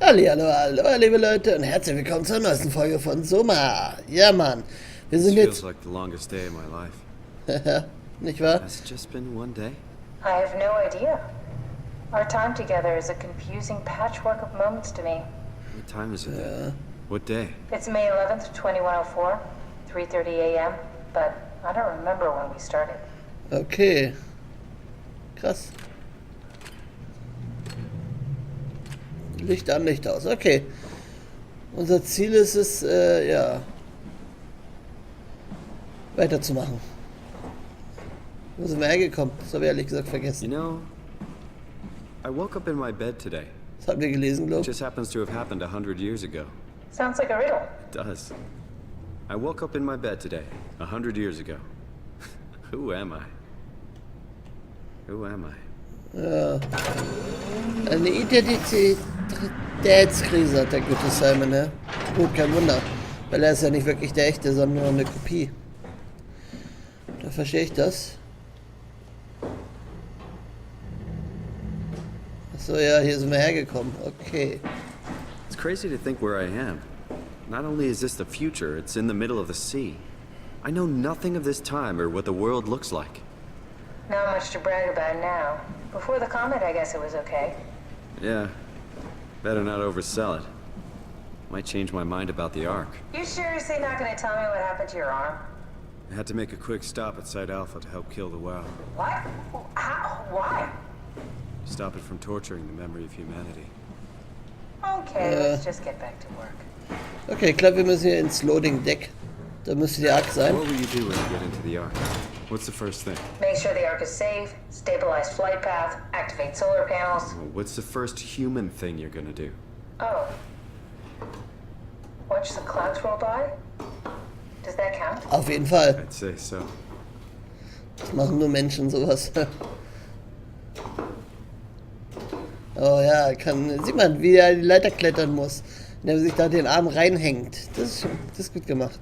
Hallo, hallo, liebe Leute und herzlich willkommen zur neuesten Folge von SOMA. Ja, Mann, wir sind jetzt... Like the longest day of my life. Nicht wahr? Has it just been one day? I have no idea. Our time together is a confusing patchwork of moments to me. What time is it? What day? It's May 11th, 2104, 3:30 a.m., but I don't remember when we started. Okay. Krass. Licht an, Licht aus. Okay. Unser Ziel ist es, ja, weiterzumachen. Wo sind wir hergekommen? Das habe ich ehrlich gesagt vergessen. You know, I woke up in my bed today. Das hatten wir gelesen, glaube It ich. just happens to have happened 100 years ago. Sounds like a riddle. It does. I woke up in my bed today, 100 years ago. Who am I? Who am I? Ja. Eine Identitätskrise hat der gute Simon, ne? Gut, kein Wunder. Weil er ist ja nicht wirklich der echte, sondern nur eine Kopie. Da verstehe ich das. Achso, ja, hier sind wir hergekommen. Okay. It's crazy to think where I am. Not only is this the future, it's in the middle of the sea. I know nothing of this time or what the world looks like. Not much to brag about now. Before the comet, I guess it was okay. Yeah, better not oversell it. Might change my mind about the Ark. You seriously not gonna tell me what happened to your arm? I had to make a quick stop at Site Alpha to help kill the WoW. What? How? Why? Stop it from torturing the memory of humanity. Okay, let's just get back to work. Okay, ich glaube, wir müssen hier ins Loading Deck. Da müsste die Ark sein. What will you do when you get into the Ark? What's the first thing? Make sure the Ark is safe, stabilize flight path, activate solar panels. What's the first human thing you're gonna do? Oh. Watch the clouds roll by? Does that count? Auf jeden Fall. I'd say so. Das machen nur Menschen sowas. Oh ja, sieht man, wie er die Leiter klettern muss, indem er sich da den Arm reinhängt. Das ist gut gemacht.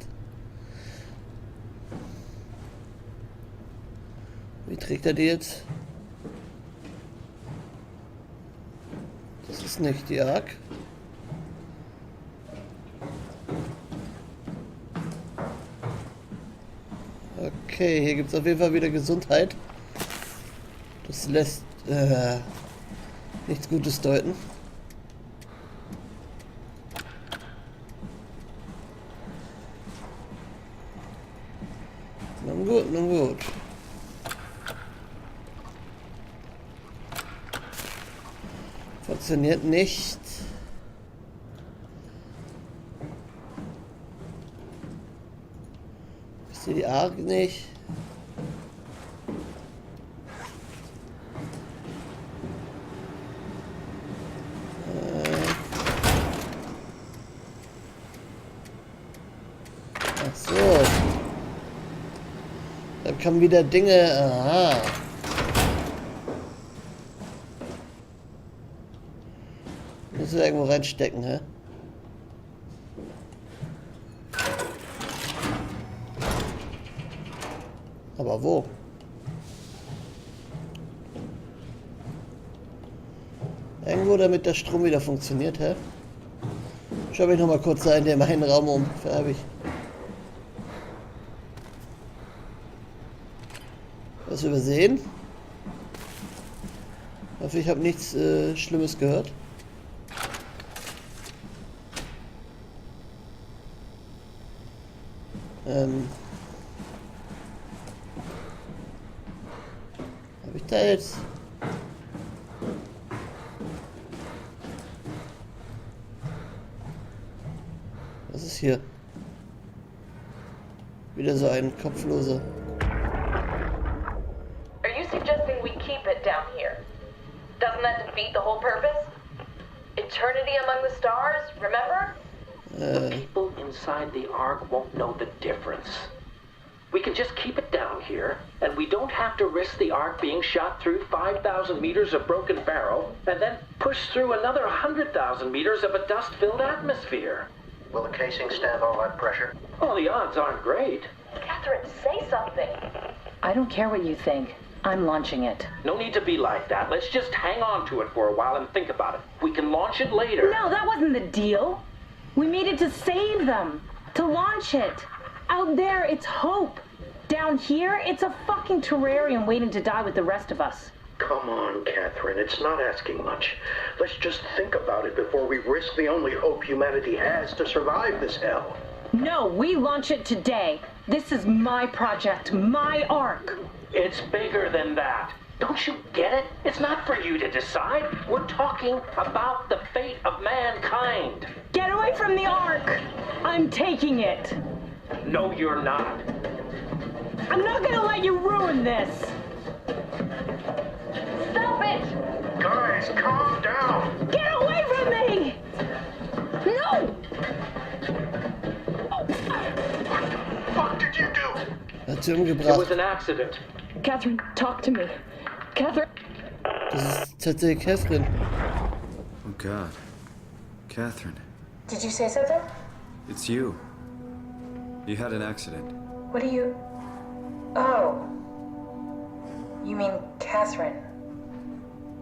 Wie trägt er die jetzt? Das ist nicht die Ark. Okay, hier gibt es auf jeden Fall wieder Gesundheit. Das lässt nichts Gutes deuten. Nun gut, nun gut. Funktioniert nicht. Ich sehe die Ark nicht. Ach so. Da kommen wieder Dinge. Aha. Müssen wir irgendwo reinstecken, hä? Aber wo? Irgendwo, damit der Strom wieder funktioniert, hä? Schau mich noch mal kurz da in dem einen Raum um. Da habe ich was übersehen. Ich hoffe, ich habe nichts Schlimmes gehört. Habe ich da jetzt? Was ist hier? Wieder so ein Kopfloser. Are you suggesting we keep it down here? Doesn't that defeat the whole purpose? Eternity among the stars, remember? The people inside the Ark won't know the difference. We can just keep it down here, and we don't have to risk the Ark being shot through 5,000 meters of broken barrel, and then push through another 100,000 meters of a dust-filled atmosphere. Will the casing stand all that pressure? Well, the odds aren't great. Catherine, say something. I don't care what you think. I'm launching it. No need to be like that. Let's just hang on to it for a while and think about it. We can launch it later. No, that wasn't the deal. We made it to save them. To launch it. Out there, it's hope. Down here, it's a fucking terrarium waiting to die with the rest of us. Come on, Catherine. It's not asking much. Let's just think about it before we risk the only hope humanity has to survive this hell. No, we launch it today. This is my project, my arc. It's bigger than that. Don't you get it? It's not for you to decide. We're talking about the fate of mankind. Get away from the arc. I'm taking it. No, you're not. I'm not gonna let you ruin this. Stop it! Guys, calm down. Get away from me! No! What did you do? Hat sie It was umgebracht. an accident. Catherine, talk to me. Catherine. Das ist tatsächlich Catherine. Oh God. Catherine, Did you say something? it's you. You had an accident. What do you... Oh. You mean Catherine.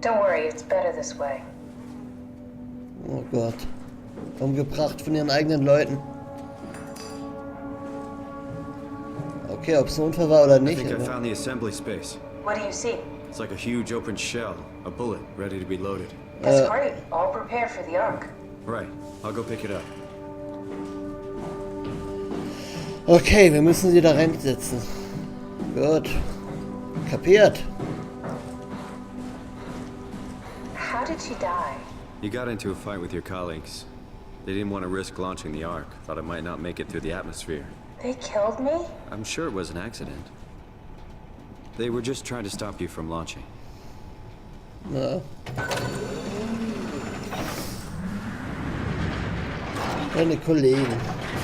Don't worry, it's better this way. Oh Gott. Umgebracht von ihren eigenen Leuten. Okay, ob es ein Unfall war oder I nicht. think I Aber found the assembly space. What do you see? It's like a huge open shell, a bullet ready to be loaded. That's great. All prepared for the arc. Right, I'll go pick it up. okay, wir müssen sie da reinsetzen. Gut. Kapiert. How did she die? You got into a fight with your colleagues. They didn't want to risk launching the Ark. Thought it might not make it through the atmosphere. They killed me? I'm sure it was an accident. They were just trying to stop you from launching. Ja. Meine Kollegen.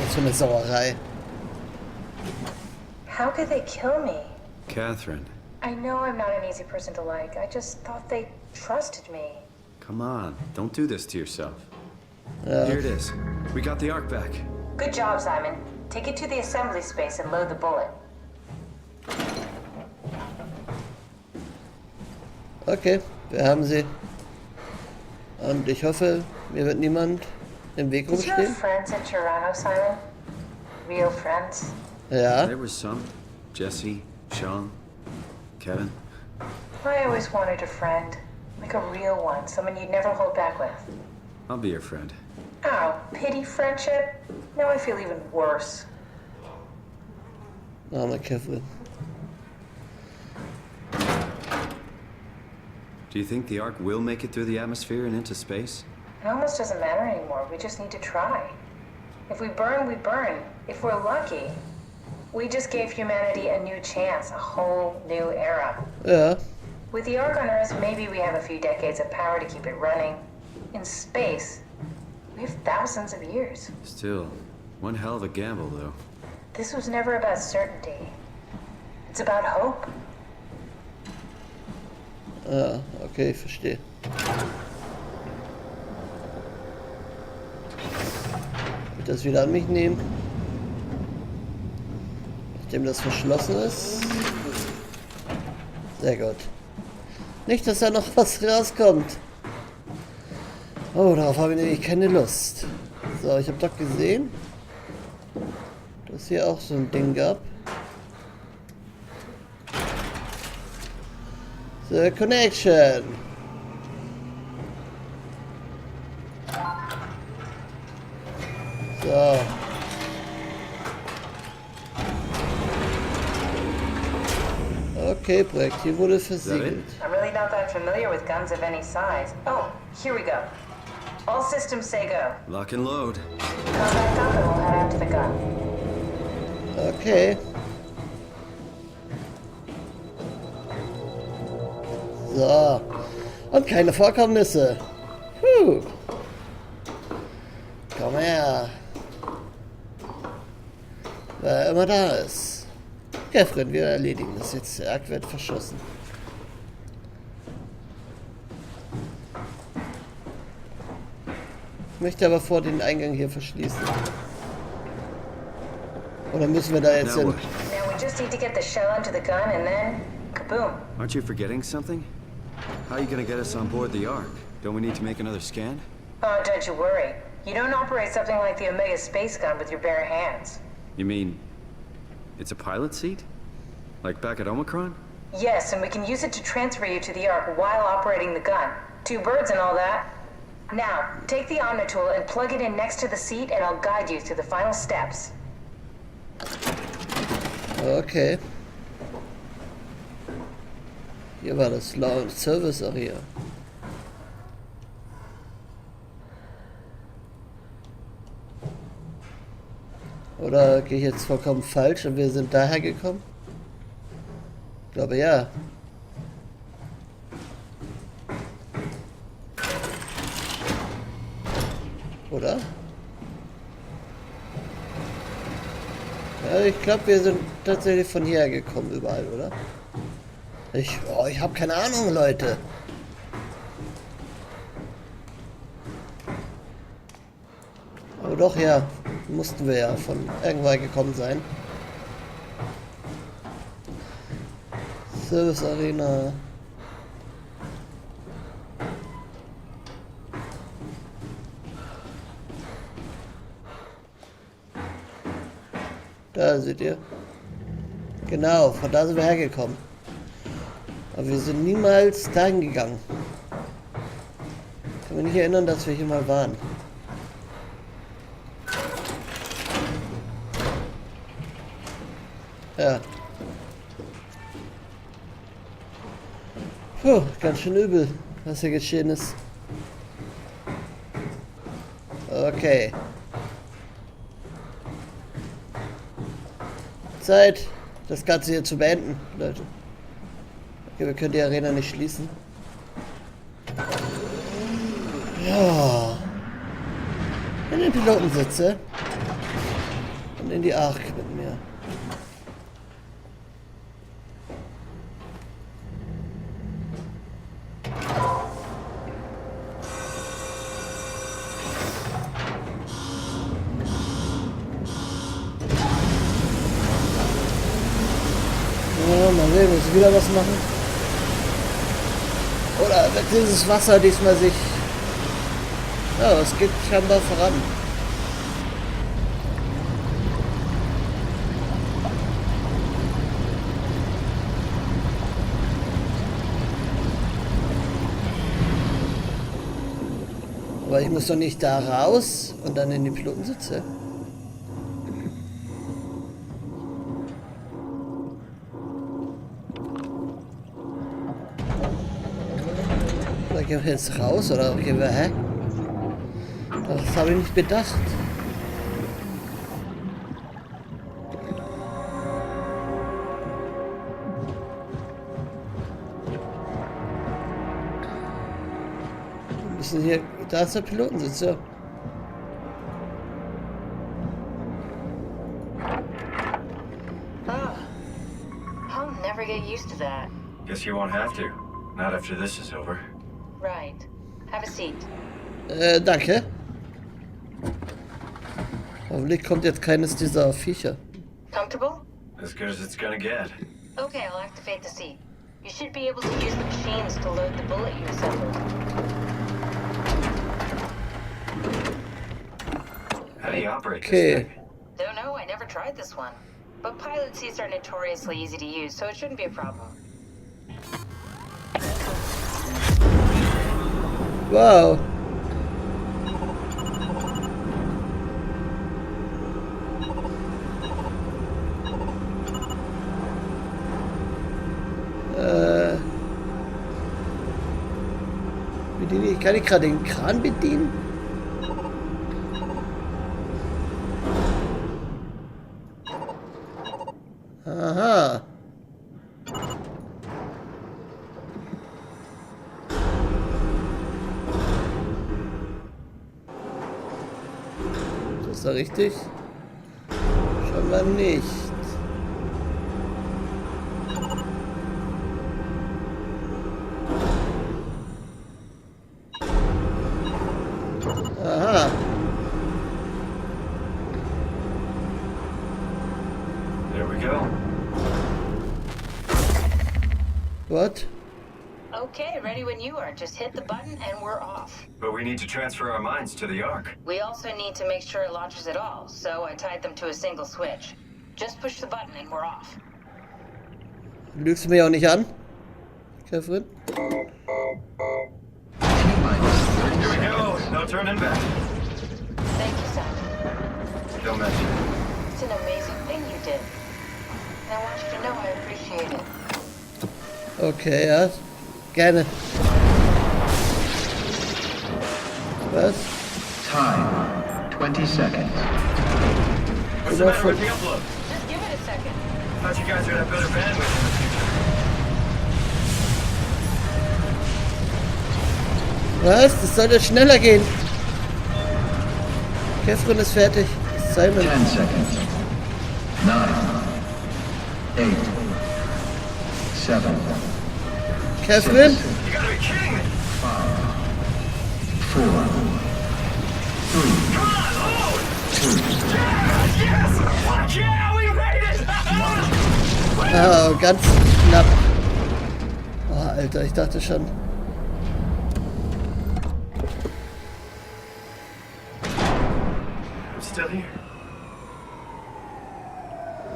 Was für eine Sauerei. How could they kill me? Catherine, I know I'm not an easy person to like. I just thought they trusted me. come on. Don't do this to yourself. Ja. Here it is. We got the Ark back. Good job, Simon. Take it to the assembly space and load the bullet. Okay, wir haben sie. Und ich hoffe, mir wird niemand im Weg Did you have rumstehen. friends in Toronto, Simon? Real friends? Ja. There was some. Jesse, Sean, Kevin. I always wanted a friend. Like a real one. Someone you'd never hold back with. I'll be your friend. Oh, pity friendship? Now I feel even worse. Arme Catherine. Do you think the Ark will make it through the atmosphere and into space? It almost doesn't matter anymore. We just need to try. If we burn, we burn. If we're lucky, we just gave humanity a new chance, a whole new era. Ja. With the Ark on Earth, maybe we have a few decades of power to keep it running. In space, we have thousands of years. Still, one hell of a gamble, though. This was never about certainty. It's about hope. Ah, okay, ich verstehe. Ich das wieder an mich nehmen. Nachdem das verschlossen ist. Sehr gut. Nicht, dass da noch was rauskommt. Oh, darauf habe ich nämlich keine Lust. So, ich habe doch gesehen, dass hier auch so ein Ding gab. The Connection. So. Okay, Projekt hier wurde versiegelt. I'm really not that familiar with guns of any size. Oh, here we go. All systems say go. Lock and load. Come back up and we'll head out to the gun. Okay. So. Und keine Vorkommnisse. Puh. Komm her. Wer immer da ist. Catherine, wir erledigen das jetzt. Der Ark wird verschossen. Ich möchte aber vor den Eingang hier verschließen. Oder müssen wir da jetzt Now hin? what? Now we just need to get the shell into the gun and then Boom. Aren't you forgetting something? How are you gonna get us on board the Ark? Don't we need to make another scan? Oh, don't you worry. You don't operate something like the Omega space gun with your bare hands. You mean it's a pilot seat? Like back at Omicron? Yes, and we can use it to transfer you to the Ark while operating the gun. 2 birds and all that. Now, take the Omnitool and plug it in next to the seat and I'll guide you through the final steps. Okay. Hier war das Lounge Service Area. Oder gehe ich jetzt vollkommen falsch und wir sind daher gekommen? Ich glaube ja. Oder? Ja, ich glaube, wir sind tatsächlich von hierher gekommen überall, oder? Ich habe keine Ahnung, Leute. Aber doch, ja. Mussten wir ja von irgendwoher gekommen sein. Service Arena. Da seht ihr. Genau, von da sind wir hergekommen. Aber wir sind niemals dahin gegangen. Ich kann mich nicht erinnern, dass wir hier mal waren. Ja. Puh, ganz schön übel, was hier geschehen ist. Okay. Zeit, das Ganze hier zu beenden, Leute. Okay, wir können die Arena nicht schließen. Ja. In den Pilotensitze. Und in die Ark mit mir. Ja, mal sehen, muss ich wieder was machen. Oder wird dieses Wasser diesmal sich... Ja, es geht scheinbar voran. Aber ich muss doch nicht da raus und dann in die Pilotensitze. Oder gehen wir jetzt raus oder gehen wir, hä? Das habe ich nicht bedacht. Wir müssen hier, da ist der Pilotensitz, ja. Oh, I'll never get used to that. Guess you won't have to. Not after this is over. Right. Have a seat. Danke. Hoffentlich kommt jetzt keines dieser Viecher. Comfortable? As good as it's gonna get. Okay, I'll activate the seat. You should be able to use the machines to load the bullet you assembled. How do you operate Okay. this thing? Don't know, I never tried this one. But pilot seats are notoriously easy to use, so it shouldn't be a problem. Wow. Kann ich gerade den Kran bedienen? Aha. Ist das richtig? Scheinbar nicht. Aha. There we go. What? Okay, ready when you are. Just hit the button and we're off. But we need to transfer our minds to the Ark. We also need to make sure it launches at all, so I tied them to a single switch. Just push the button and we're off. Lügst du mich auch nicht an, Catherine? Here we go. No turning back. Thank you, Simon. Don't mention it. It's an amazing thing you did. And I want you to know I appreciate it. Okay, ja. Gerne. Was? Time, 20 seconds. What's the matter with the upload? Just give it a second. Thought you guys would have better bandwidth in the future. Was? Das soll ja schneller gehen. Catherine ist fertig. Simon. 10 seconds. 9, 8, 7, Catherine? You gotta be kidding me! 4, 3, Come on, load! 2, Yes! Fuck yeah, we made it! Oh, ganz knapp. Oh, Alter, ich dachte schon. I'm still here.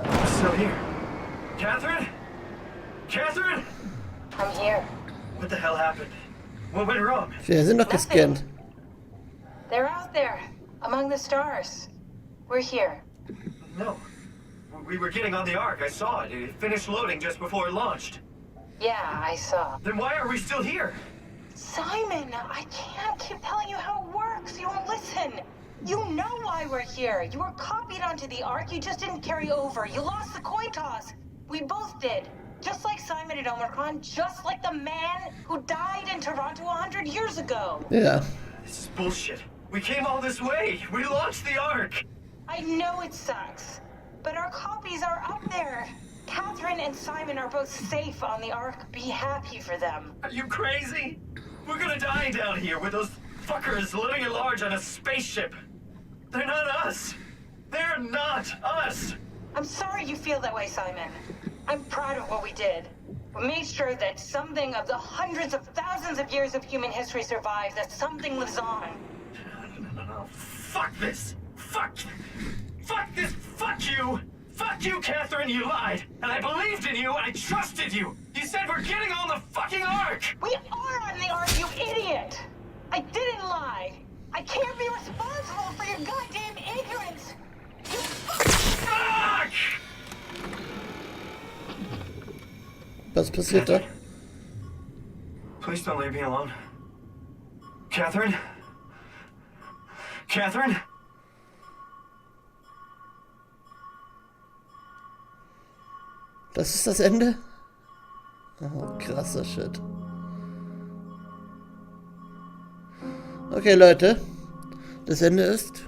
I'm still here. Catherine? Catherine? I'm here. What the hell happened? What went wrong? Wir sind doch gescannt. They're out there, among the stars. We're here. No. We were getting on the Ark. I saw it. It finished loading just before it launched. Yeah, I saw. Then why are we still here? Simon, I can't keep telling you how it works. You won't listen. You know why we're here. You were copied onto the Ark. You just didn't carry over. You lost the coin toss. We both did. Just like Simon at Omicron, just like the man who died in Toronto 100 years ago. Ja. This is bullshit. We came all this way. We launched the Ark. I know it sucks, but our copies are up there. Catherine and Simon are both safe on the Ark. Be happy for them. Are you crazy? We're gonna die down here with those fuckers living at large on a spaceship. They're not us. They're not us. I'm sorry you feel that way, Simon. I'm proud of what we did. We made sure that something of the hundreds of thousands of years of human history survives, that something lives on. No. Fuck this. Fuck this. Fuck you. Fuck you, Catherine. You lied. And I believed in you. I trusted you. You said we're getting on the fucking Ark. We are on the Ark, you idiot! I didn't lie. I can't be responsible for your goddamn ignorance. You Fuck! Was passiert da? Please don't leave me alone. Catherine? Catherine? Das ist das Ende? Oh, krasser Shit. Okay, Leute. Das Ende ist,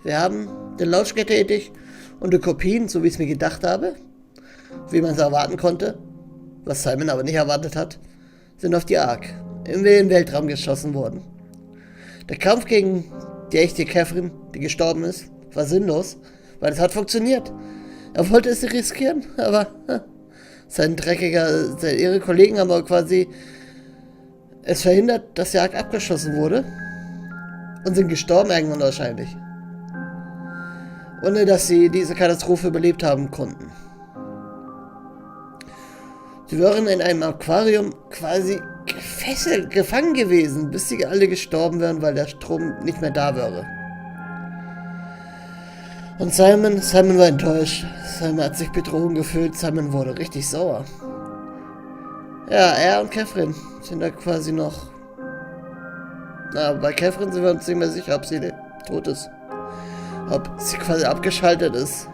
wir haben den Launch getätigt und die Kopien, so wie ich es mir gedacht habe, wie man es erwarten konnte, was Simon aber nicht erwartet hat, sind auf die Ark in den Weltraum geschossen worden. Der Kampf gegen die echte Catherine, die gestorben ist, war sinnlos, weil es hat funktioniert. Er wollte es riskieren, aber ihre Kollegen haben aber quasi es verhindert, dass der Ark abgeschossen wurde und sind gestorben irgendwann wahrscheinlich. Ohne dass sie diese Katastrophe überlebt haben konnten. Sie waren in einem Aquarium quasi gefesselt, gefangen gewesen, bis sie alle gestorben wären, weil der Strom nicht mehr da wäre. Und Simon war enttäuscht. Simon hat sich betrogen gefühlt. Simon wurde richtig sauer. Ja, er und Catherine sind da quasi noch. Na, bei Catherine sind wir uns nicht mehr sicher, ob sie tot ist. Ob sie quasi abgeschaltet ist.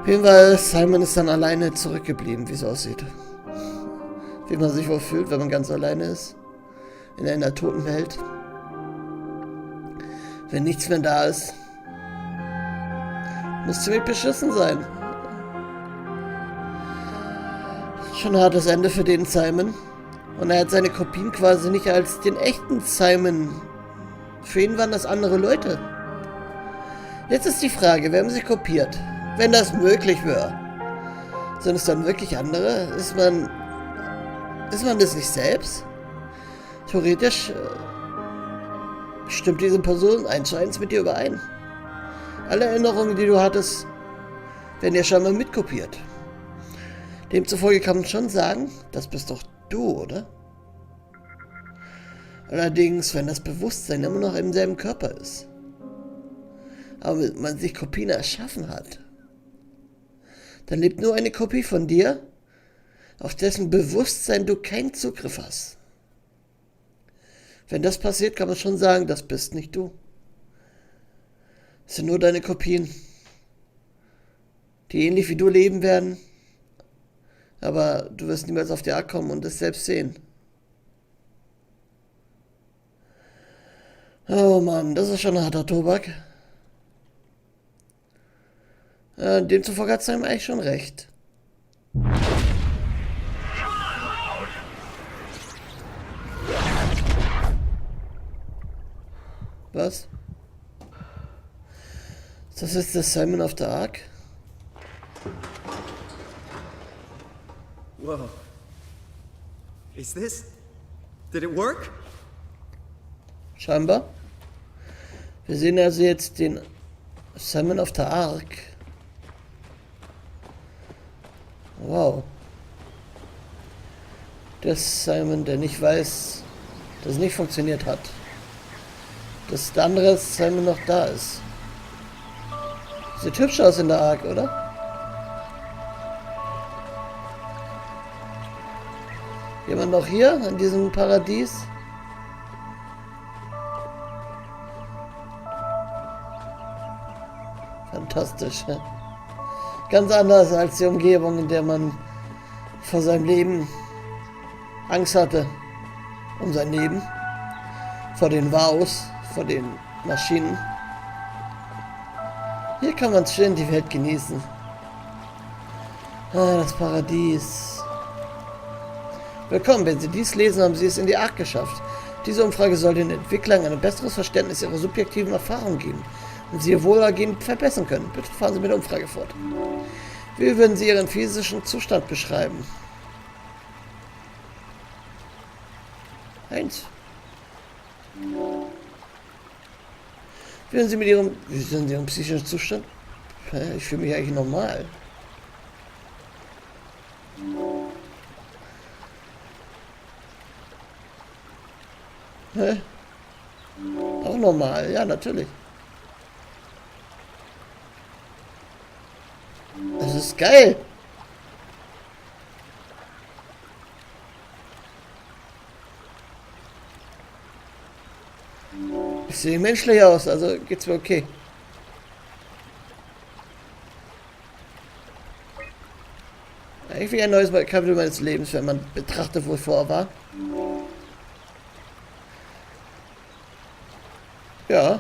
Auf jeden Fall, Simon ist dann alleine zurückgeblieben, wie es aussieht. Wie man sich wohl fühlt, wenn man ganz alleine ist. In einer toten Welt. Wenn nichts mehr da ist. Muss ziemlich beschissen sein. Schon ein hartes Ende für den Simon. Und er hat seine Kopien quasi nicht als den echten Simon. Für ihn waren das andere Leute. Jetzt ist die Frage, wer haben sie kopiert? Wenn das möglich wäre. Sind es dann wirklich andere? Ist man das nicht selbst? Theoretisch stimmt diese Person 1:1 mit dir überein. Alle Erinnerungen, die du hattest, werden ja scheinbar mitkopiert. Demzufolge kann man schon sagen, das bist doch du, oder? Allerdings, wenn das Bewusstsein immer noch im selben Körper ist, aber man sich Kopien erschaffen hat, dann lebt nur eine Kopie von dir, auf dessen Bewusstsein du keinen Zugriff hast. Wenn das passiert, kann man schon sagen, das bist nicht du. Es sind nur deine Kopien, die ähnlich wie du leben werden, aber du wirst niemals auf die Art kommen und es selbst sehen. Oh Mann, das ist schon ein harter Tobak. Demzufolge hat Sam eigentlich schon recht. Was? Das ist der Simon of the Ark? Whoa. Is this... Did it work? Scheinbar. Wir sehen also jetzt den Simon of the Ark. Wow. Der Simon, der nicht weiß, dass es nicht funktioniert hat. Dass der andere Simon noch da ist. Sieht hübsch aus in der Ark, oder? Jemand noch hier in diesem Paradies? Fantastisch. Ja? Ganz anders als die Umgebung, in der man vor seinem Leben Angst hatte. Um sein Leben. Vor den Wows, vor den Maschinen. Hier kann man schön die Welt genießen. Ah, das Paradies. Willkommen, wenn Sie dies lesen, haben Sie es in die Ark geschafft. Diese Umfrage soll den Entwicklern ein besseres Verständnis ihrer subjektiven Erfahrungen geben und sie ihr Wohlergehen verbessern können. Bitte fahren Sie mit der Umfrage fort. Wie würden Sie Ihren physischen Zustand beschreiben? 1. Wie sind Sie mit Ihrem psychischen Zustand? Ich fühle mich eigentlich normal. Hä? Auch normal, ja, natürlich. Das ist geil. Ich sehe menschlich aus, also geht's mir okay. Eigentlich wie ein neues Kapitel meines Lebens, wenn man betrachtet, wo ich vorher war. Ja.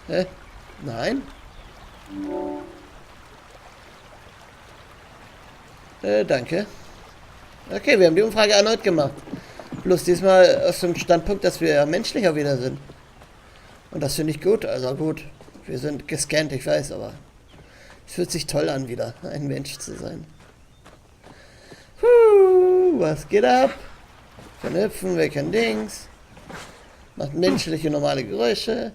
Hä? Nein? Danke. Okay, wir haben die Umfrage erneut gemacht. Bloß diesmal aus dem Standpunkt, dass wir menschlicher wieder sind. Und das finde ich gut. Also gut, wir sind gescannt, ich weiß, aber es fühlt sich toll an, wieder ein Mensch zu sein. Was geht ab? Wir können hüpfen, wir können Dings. Machen menschliche, normale Geräusche.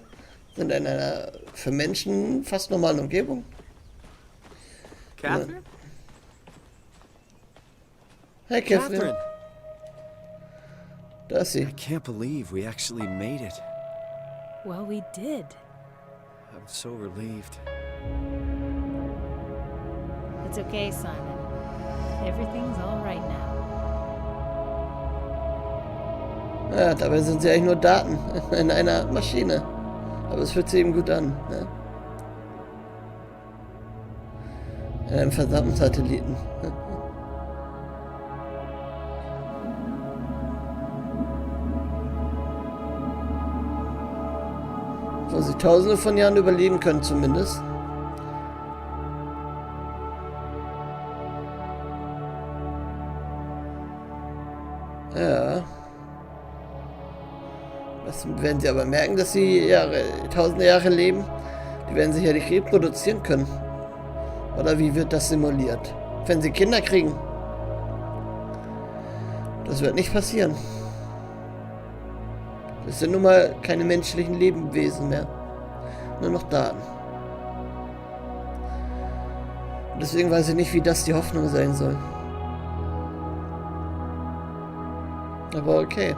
Sind in einer für Menschen fast normalen Umgebung. Catherine? Hey, Catherine. Da ist sie. I can't believe we actually made it. Well, we did. I'm so relieved. It's okay, Simon. Everything's all right now. Ja, dabei sind sie eigentlich nur Daten in einer Maschine. Aber es fühlt sich eben gut an. Ja. In einem verdammten Satelliten. Wo sie tausende von Jahren überleben können zumindest. Ja. Das werden sie aber merken, dass sie tausende Jahre leben. Die Die werden sich ja nicht reproduzieren können. Oder wie wird das simuliert? Wenn sie Kinder kriegen. Das wird nicht passieren. Das sind nun mal keine menschlichen Lebewesen mehr. Nur noch Daten. Und deswegen weiß ich nicht, wie das die Hoffnung sein soll. Aber okay.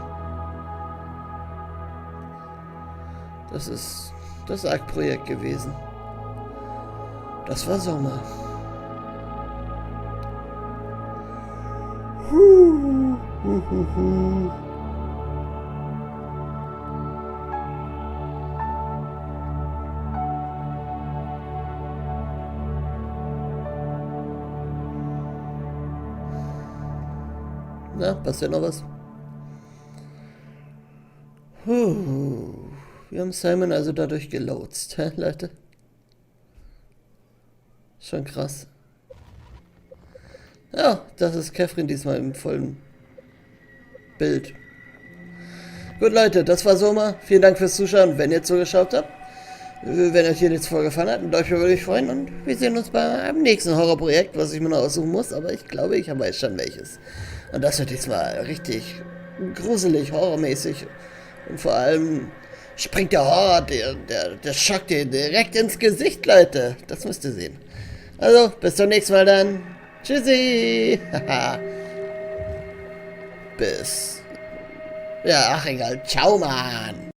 Das ist das ARK-Projekt gewesen. Das war SOMA. Na, passiert noch was? Wir haben Simon also dadurch gelotst, hä, Leute? Schon krass. Ja, das ist Catherine diesmal im vollen Bild. Gut, Leute, das war SOMA. Vielen Dank fürs Zuschauen, wenn ihr zugeschaut habt. Wenn euch hier jetzt vorgefallen hat, ein Däumchen würde ich freuen. Und wir sehen uns beim nächsten Horrorprojekt, was ich mir noch aussuchen muss. Aber ich glaube, ich weiß schon welches. Und das wird diesmal richtig gruselig, horrormäßig. Und vor allem springt der Horror, der Schock dir direkt ins Gesicht, Leute. Das müsst ihr sehen. Also, bis zum nächsten Mal dann. Tschüssi. Bis. Ja, ach egal. Ciao, Mann.